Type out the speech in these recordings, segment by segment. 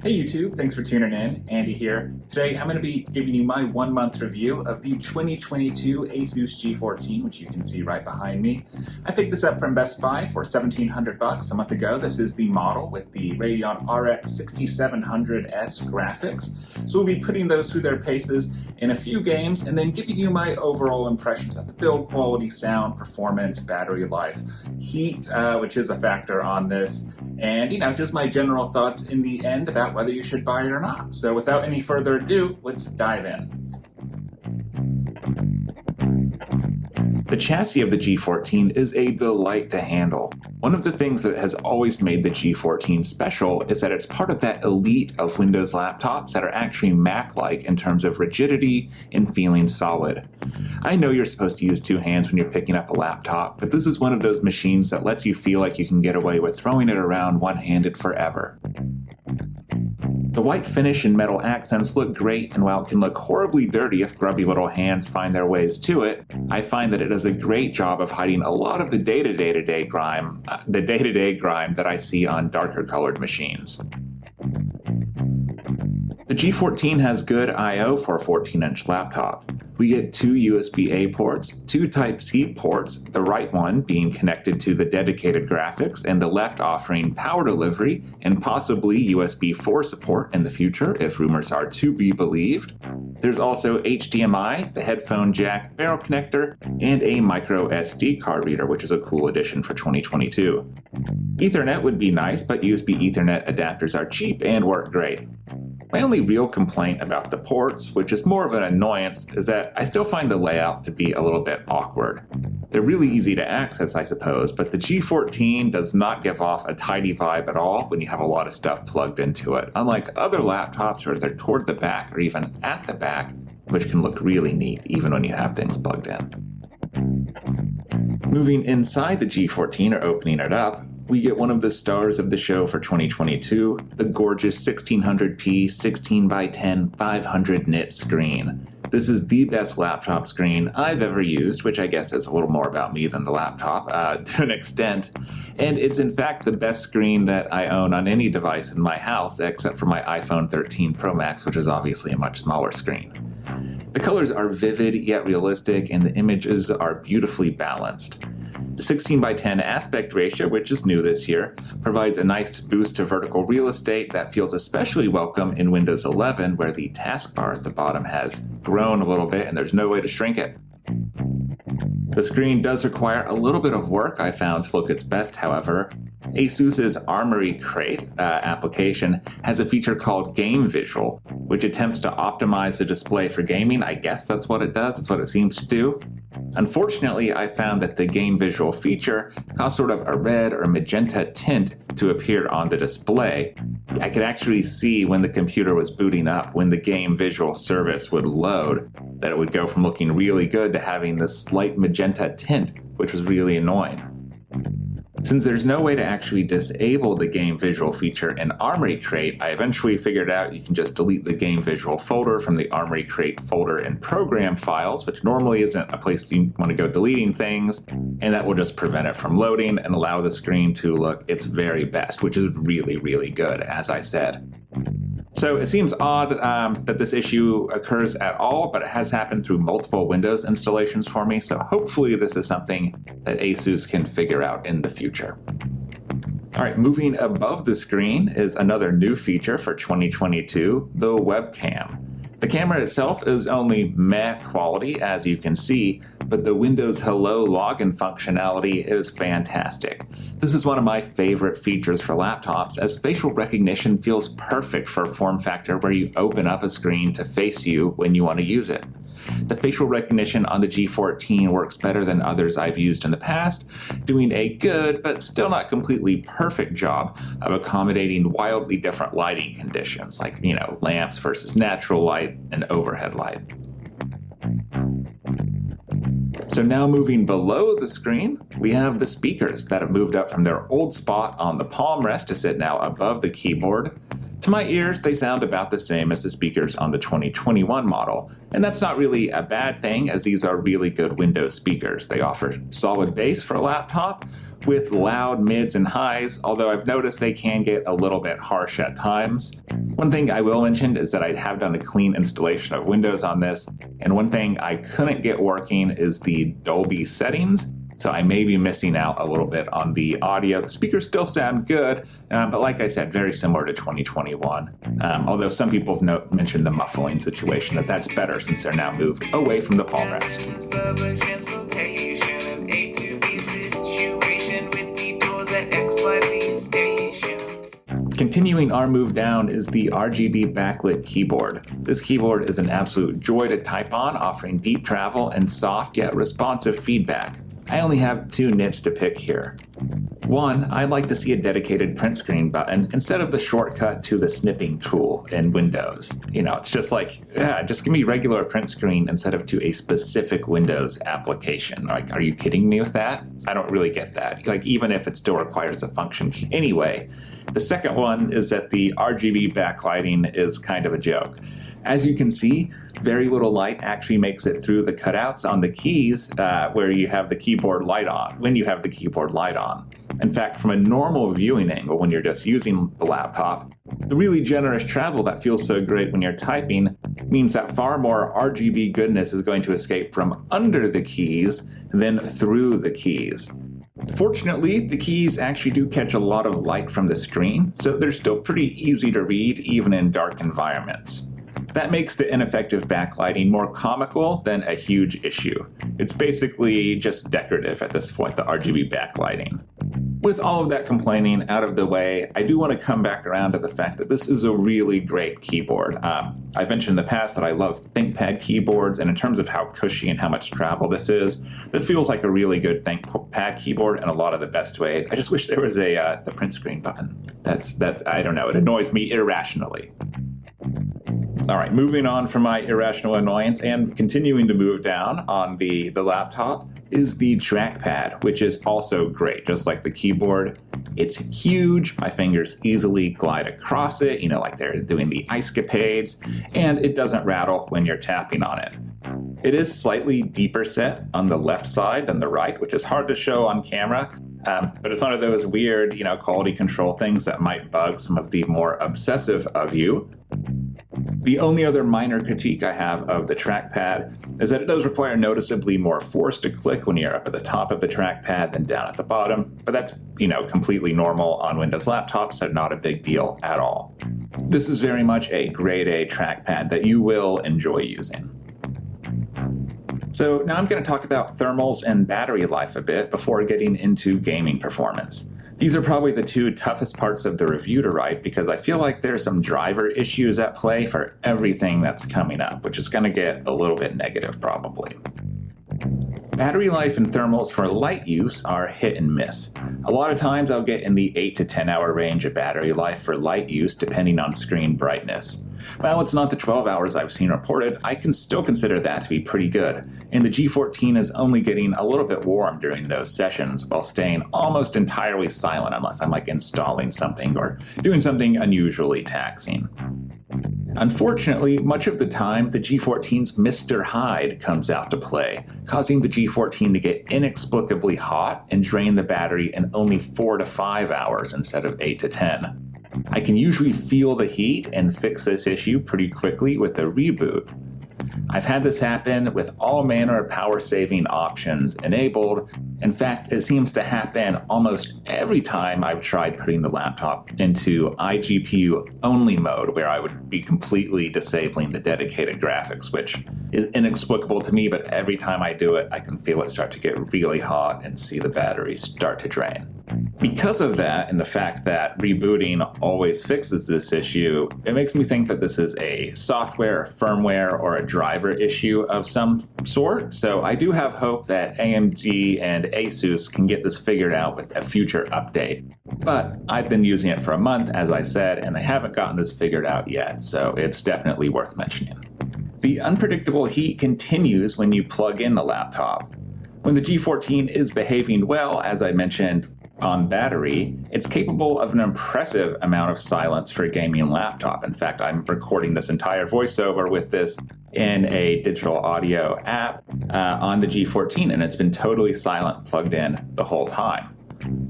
Hey YouTube, thanks for tuning in. Andy here. Today I'm going to be giving you my 1 month review of the 2022 Asus G14, which you can see right behind me. I picked this up from Best Buy for $1,700 a month ago. This is the model with the Radeon RX 6700S graphics. So we'll be putting those through their paces in a few games and then giving you my overall impressions of the build quality, sound, performance, battery life, heat, which is a factor on this, and just my general thoughts in the end about whether you should buy it or not. So without any further ado, let's dive in. The chassis of the G14 is a delight to handle. One of the things that has always made the G14 special is that it's part of that elite of Windows laptops that are actually Mac-like in terms of rigidity and feeling solid. I know you're supposed to use two hands when you're picking up a laptop, but this is one of those machines that lets you feel like you can get away with throwing it around one-handed forever. The white finish and metal accents look great, and while it can look horribly dirty if grubby little hands find their ways to it, I find that it does a great job of hiding a lot of the day-to-day grime that I see on darker colored machines. The G14 has good I/O for a 14-inch laptop. We get two USB-A ports, two Type-C ports, the right one being connected to the dedicated graphics and the left offering power delivery and possibly USB 4 support in the future if rumors are to be believed. There's also HDMI, the headphone jack barrel connector, and a micro SD card reader, which is a cool addition for 2022. Ethernet would be nice, but USB Ethernet adapters are cheap and work great. My only real complaint about the ports, which is more of an annoyance, is that I still find the layout to be a little bit awkward. They're really easy to access, I suppose, but the G14 does not give off a tidy vibe at all when you have a lot of stuff plugged into it, unlike other laptops where they're toward the back or even at the back, which can look really neat even when you have things plugged in. Moving inside the G14 or opening it up, we get one of the stars of the show for 2022, the gorgeous 1600p 16x10 500 nit screen. This is the best laptop screen I've ever used, which I guess is a little more about me than the laptop to an extent. And it's in fact the best screen that I own on any device in my house except for my iPhone 13 Pro Max, which is obviously a much smaller screen. The colors are vivid yet realistic, and the images are beautifully balanced. The 16x10 aspect ratio, which is new this year, provides a nice boost to vertical real estate that feels especially welcome in Windows 11, where the taskbar at the bottom has grown a little bit and there's no way to shrink it. The screen does require a little bit of work, I found, to look its best, however. Asus's Armory Crate application has a feature called Game Visual, which attempts to optimize the display for gaming. I guess that's what it does, that's what it seems to do. Unfortunately, I found that the Game Visual feature caused sort of a red or magenta tint to appear on the display. I could actually see when the computer was booting up, when the Game Visual service would load, that it would go from looking really good to having this slight magenta tint, which was really annoying. Since there's no way to actually disable the Game Visual feature in Armory Crate, I eventually figured out you can just delete the Game Visual folder from the Armory Crate folder in Program Files, which normally isn't a place you want to go deleting things, and that will just prevent it from loading and allow the screen to look its very best, which is really, really good, as I said. So it seems odd that this issue occurs at all, but it has happened through multiple Windows installations for me, so hopefully this is something that Asus can figure out in the future. Alright, moving above the screen is another new feature for 2022, the webcam. The camera itself is only meh quality, as you can see, but the Windows Hello login functionality is fantastic. This is one of my favorite features for laptops, as facial recognition feels perfect for a form factor where you open up a screen to face you when you want to use it. The facial recognition on the G14 works better than others I've used in the past, doing a good but still not completely perfect job of accommodating wildly different lighting conditions, like, lamps versus natural light and overhead light. So now moving below the screen, we have the speakers that have moved up from their old spot on the palm rest to sit now above the keyboard. To my ears, they sound about the same as the speakers on the 2021 model, and that's not really a bad thing, as these are really good Windows speakers. They offer solid bass for a laptop, with loud mids and highs, although I've noticed they can get a little bit harsh at times. One thing I will mention is that I have done a clean installation of Windows on this, and one thing I couldn't get working is the Dolby settings, so I may be missing out a little bit on the audio. The speakers still sound good, but like I said, very similar to 2021. Although some people have mentioned the muffling situation, that's better since they're now moved away from the palm rest. Continuing our move down is the RGB backlit keyboard. This keyboard is an absolute joy to type on, offering deep travel and soft yet responsive feedback. I only have two nits to pick here. One, I'd like to see a dedicated print screen button instead of the shortcut to the snipping tool in Windows. It's just like, just give me regular print screen instead of to a specific Windows application. Like, are you kidding me with that? I don't really get that. Like, even if it still requires a function. Anyway, the second one is that the RGB backlighting is kind of a joke. As you can see, very little light actually makes it through the cutouts on the keys where you have the keyboard light on, when you have the keyboard light on. In fact, from a normal viewing angle, when you're just using the laptop, the really generous travel that feels so great when you're typing means that far more RGB goodness is going to escape from under the keys than through the keys. Fortunately, the keys actually do catch a lot of light from the screen, so they're still pretty easy to read even in dark environments. That makes the ineffective backlighting more comical than a huge issue. It's basically just decorative at this point, the RGB backlighting. With all of that complaining out of the way, I do want to come back around to the fact that this is a really great keyboard. I've mentioned in the past that I love ThinkPad keyboards, and in terms of how cushy and how much travel this feels like a really good ThinkPad keyboard in a lot of the best ways. I just wish there was the print screen button. I don't know, it annoys me irrationally. All right, moving on from my irrational annoyance and continuing to move down on the laptop is the trackpad, which is also great, just like the keyboard. It's huge, my fingers easily glide across it, like they're doing the ice capades, and it doesn't rattle when you're tapping on it. It is slightly deeper set on the left side than the right, which is hard to show on camera, but it's one of those weird, quality control things that might bug some of the more obsessive of you. The only other minor critique I have of the trackpad is that it does require noticeably more force to click when you're up at the top of the trackpad than down at the bottom, but that's, completely normal on Windows laptops, so not a big deal at all. This is very much a grade A trackpad that you will enjoy using. So now I'm going to talk about thermals and battery life a bit before getting into gaming performance. These are probably the two toughest parts of the review to write because I feel like there's some driver issues at play for everything that's coming up, which is going to get a little bit negative probably. Battery life and thermals for light use are hit and miss. A lot of times I'll get in the 8 to 10 hour range of battery life for light use depending on screen brightness. While it's not the 12 hours I've seen reported, I can still consider that to be pretty good, and the G14 is only getting a little bit warm during those sessions while staying almost entirely silent unless I'm installing something or doing something unusually taxing. Unfortunately, much of the time, the G14's Mr. Hyde comes out to play, causing the G14 to get inexplicably hot and drain the battery in only 4 to 5 hours instead of 8 to 10. I can usually feel the heat and fix this issue pretty quickly with a reboot. I've had this happen with all manner of power-saving options enabled. In fact, it seems to happen almost every time I've tried putting the laptop into iGPU-only mode, where I would be completely disabling the dedicated graphics, which is inexplicable to me, but every time I do it, I can feel it start to get really hot and see the battery start to drain. Because of that, and the fact that rebooting always fixes this issue, it makes me think that this is a software, firmware, or a driver issue of some sort. So I do have hope that AMD and Asus can get this figured out with a future update. But I've been using it for a month, as I said, and they haven't gotten this figured out yet, so it's definitely worth mentioning. The unpredictable heat continues when you plug in the laptop. When the G14 is behaving well, as I mentioned, on battery, it's capable of an impressive amount of silence for a gaming laptop. In fact, I'm recording this entire voiceover with this in a digital audio app on the G14, and it's been totally silent plugged in the whole time.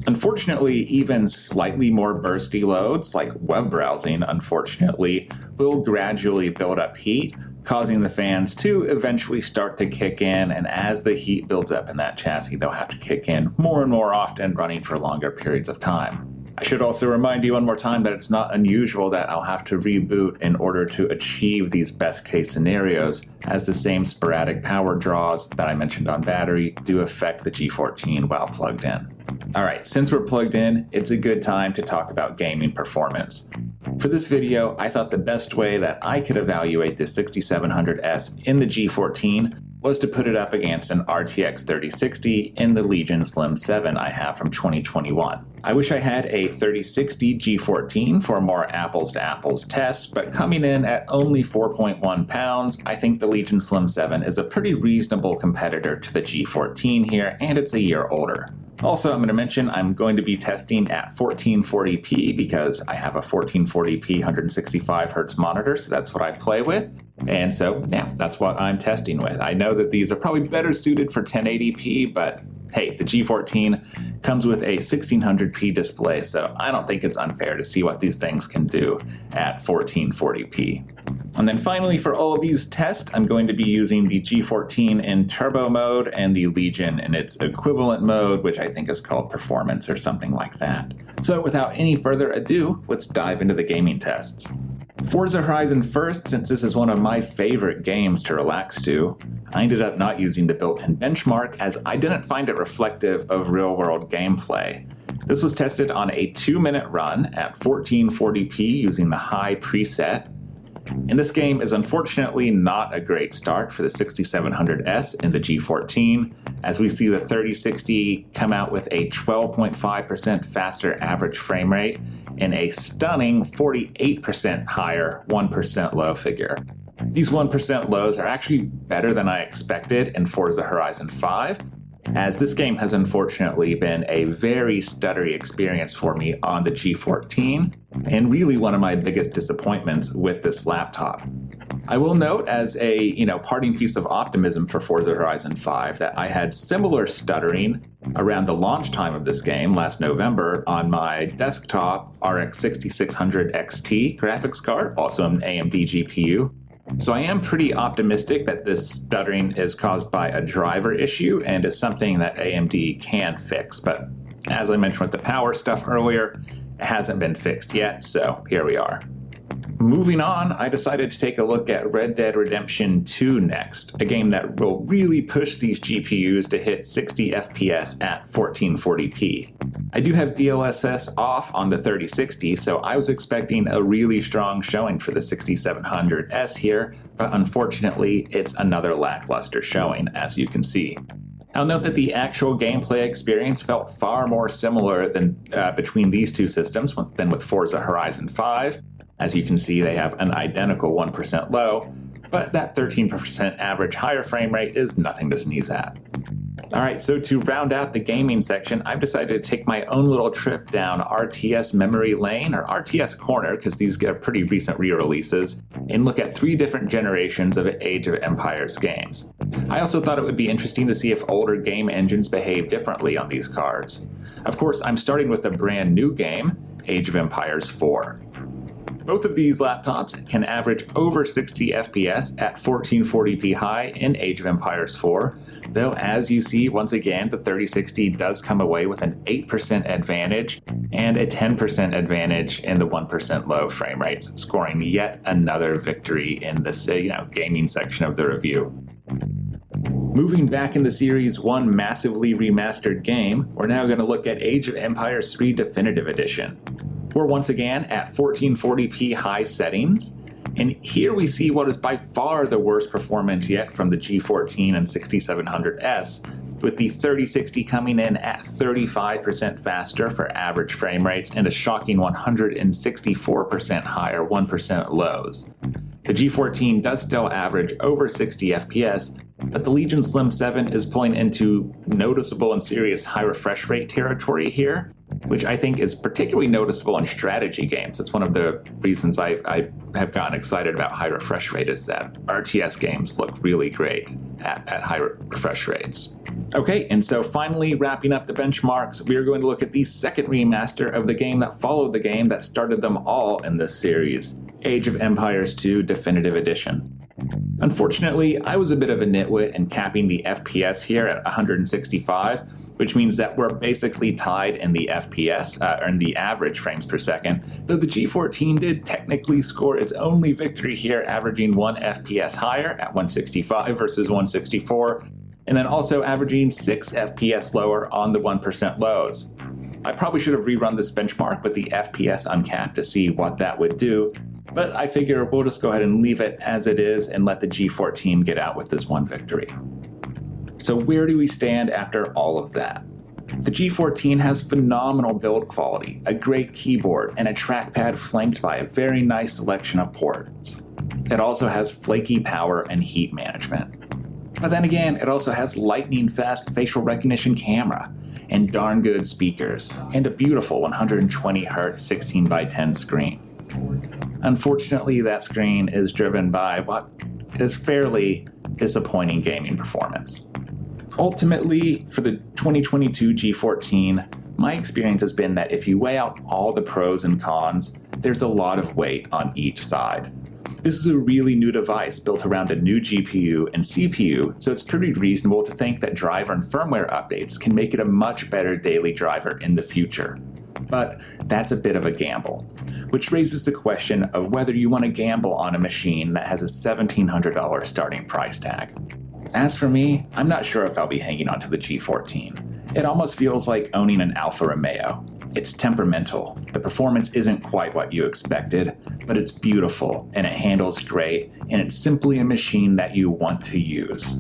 Unfortunately, even slightly more bursty loads, like web browsing, unfortunately, will gradually build up heat, causing the fans to eventually start to kick in, and as the heat builds up in that chassis, they'll have to kick in more and more often, running for longer periods of time. I should also remind you one more time that it's not unusual that I'll have to reboot in order to achieve these best case scenarios, as the same sporadic power draws that I mentioned on battery do affect the G14 while plugged in. Alright, since we're plugged in, it's a good time to talk about gaming performance. For this video, I thought the best way that I could evaluate the 6700S in the G14 was to put it up against an RTX 3060 in the Legion Slim 7 I have from 2021. I wish I had a 3060 G14 for a more apples to apples test, but coming in at only 4.1 pounds, I think the Legion Slim 7 is a pretty reasonable competitor to the G14 here, and it's a year older. Also, I'm going to mention I'm going to be testing at 1440p because I have a 1440p 165Hz monitor, so that's what I play with. And so, yeah, that's what I'm testing with. I know that these are probably better suited for 1080p, but hey, the G14 comes with a 1600p display, so I don't think it's unfair to see what these things can do at 1440p. And then finally, for all of these tests, I'm going to be using the G14 in turbo mode and the Legion in its equivalent mode, which I think is called performance or something like that. So without any further ado, let's dive into the gaming tests. Forza Horizon first, since this is one of my favorite games to relax to. I ended up not using the built-in benchmark as I didn't find it reflective of real-world gameplay. This was tested on a 2-minute run at 1440p using the high preset. And this game is unfortunately not a great start for the 6700S in the G14, as we see the 3060 come out with a 12.5% faster average frame rate and a stunning 48% higher 1% low figure. These 1% lows are actually better than I expected in Forza Horizon 5, as this game has unfortunately been a very stuttery experience for me on the G14, and really one of my biggest disappointments with this laptop. I will note as a parting piece of optimism for Forza Horizon 5 that I had similar stuttering around the launch time of this game last November on my desktop RX 6600 XT graphics card, also an AMD GPU. So I am pretty optimistic that this stuttering is caused by a driver issue and is something that AMD can fix. But as I mentioned with the power stuff earlier, it hasn't been fixed yet, so here we are. Moving on, I decided to take a look at Red Dead Redemption 2 next, a game that will really push these GPUs to hit 60 FPS at 1440p. I do have DLSS off on the 3060, so I was expecting a really strong showing for the 6700S here, but unfortunately it's another lackluster showing, as you can see. I'll note that the actual gameplay experience felt far more similar than between these two systems than with Forza Horizon 5. As you can see, they have an identical 1% low, but that 13% average higher frame rate is nothing to sneeze at. Alright, so to round out the gaming section, I've decided to take my own little trip down RTS Memory Lane, or RTS Corner, because these get pretty recent re-releases, and look at 3 different generations of Age of Empires games. I also thought it would be interesting to see if older game engines behave differently on these cards. Of course, I'm starting with a brand new game, Age of Empires 4. Both of these laptops can average over 60 FPS at 1440p high in Age of Empires 4, though as you see, once again, the 3060 does come away with an 8% advantage and a 10% advantage in the 1% low frame rates, scoring yet another victory in this gaming section of the review. Moving back in the Series 1 massively remastered game, we're now going to look at Age of Empires 3 Definitive Edition. We're once again at 1440p high settings, and here we see what is by far the worst performance yet from the G14 and 6700S, with the 3060 coming in at 35% faster for average frame rates and a shocking 164% higher 1% lows. The G14 does still average over 60 FPS, but the Legion Slim 7 is pulling into noticeable and serious high refresh rate territory here, which I think is particularly noticeable in strategy games. It's one of the reasons I have gotten excited about high refresh rate is that RTS games look really great at high refresh rates. Okay, and so finally wrapping up the benchmarks, we are going to look at the second remaster of the game that followed the game that started them all in this series, Age of Empires 2 Definitive Edition. Unfortunately, I was a bit of a nitwit in capping the FPS here at 165, which means that we're basically tied in the FPS, or in the average frames per second, though the G14 did technically score its only victory here, averaging 1 FPS higher at 165 versus 164, and then also averaging 6 FPS lower on the 1% lows. I probably should have rerun this benchmark with the FPS uncapped to see what that would do, but I figure we'll just go ahead and leave it as it is and let the G14 get out with this one victory. So where do we stand after all of that? The G14 has phenomenal build quality, a great keyboard, and a trackpad flanked by a very nice selection of ports. It also has flaky power and heat management. But then again, it also has lightning-fast facial recognition camera, and darn good speakers, and a beautiful 120Hz 16:10 screen. Unfortunately, that screen is driven by what is fairly disappointing gaming performance. Ultimately, for the 2022 G14, my experience has been that if you weigh out all the pros and cons, there's a lot of weight on each side. This is a really new device built around a new GPU and CPU, so it's pretty reasonable to think that driver and firmware updates can make it a much better daily driver in the future. But that's a bit of a gamble, which raises the question of whether you want to gamble on a machine that has a $1,700 starting price tag. As for me, I'm not sure if I'll be hanging on to the G14. It almost feels like owning an Alfa Romeo. It's temperamental, the performance isn't quite what you expected, but it's beautiful, and it handles great, and it's simply a machine that you want to use.